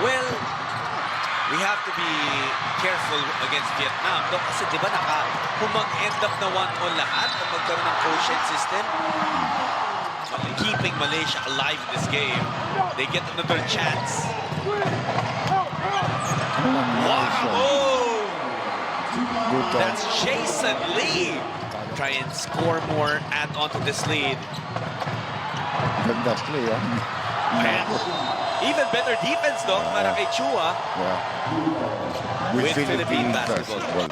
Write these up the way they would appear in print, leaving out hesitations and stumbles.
Well, we have to be careful against Vietnam. No? Kasi di ba kung mag-end up na 1-1 lahat at magkaroon ng quotient system, keeping Malaysia alive in this game, they get another chance. Wow! That's Jason Lee. Try and score more, add on to this lead. Ganda play, And even better defense, though, para kay Chua. Yeah. With Philippine basketball.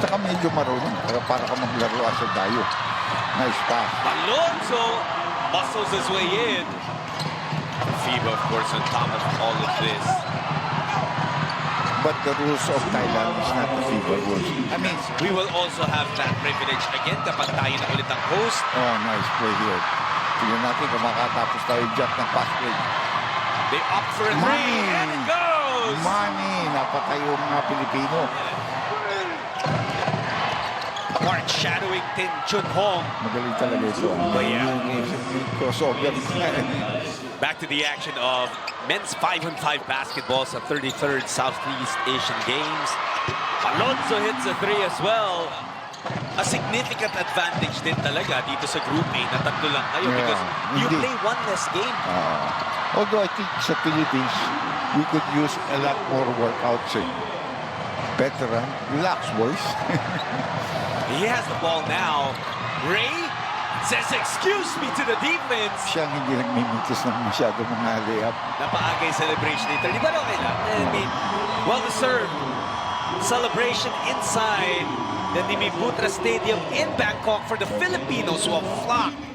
Saka medyo marunong. Para ka maglaro as a dayo. Nice pass. Alonso muscles his way in. FIBA, of course, on top of all of this. But the rules of Thailand is not the FIBA rules. I mean, we will also have that privilege again kapag tayo na ulit ang host. Oh, nice play here. Tingnan natin kung makatapos tayo jump ng pass play. They opt for a three, and it goes! Money! Napatay yung mga Pilipino. Mark shadowing Tin Chun Hong. Magaling talaga ito. But yeah. Crossover. Back to the action of men's 5-on-5 basketball sa 33rd Southeast Asian Games. Alonso hits a three as well. A significant advantage din talaga dito sa Group A na tatlo lang kayo because you play one less game. Although I think sa Philippines, we could use a lot more workouts. Veteran, relax, boys. He has the ball now. Ray says, excuse me to the defense. Siyang hindi nagmimitis ng masyado mga layup. Napaagay celebration dito. Di ba okay lang? I mean, well-deserved celebration inside the Nimiputra Stadium in Bangkok for the Filipinos who have flocked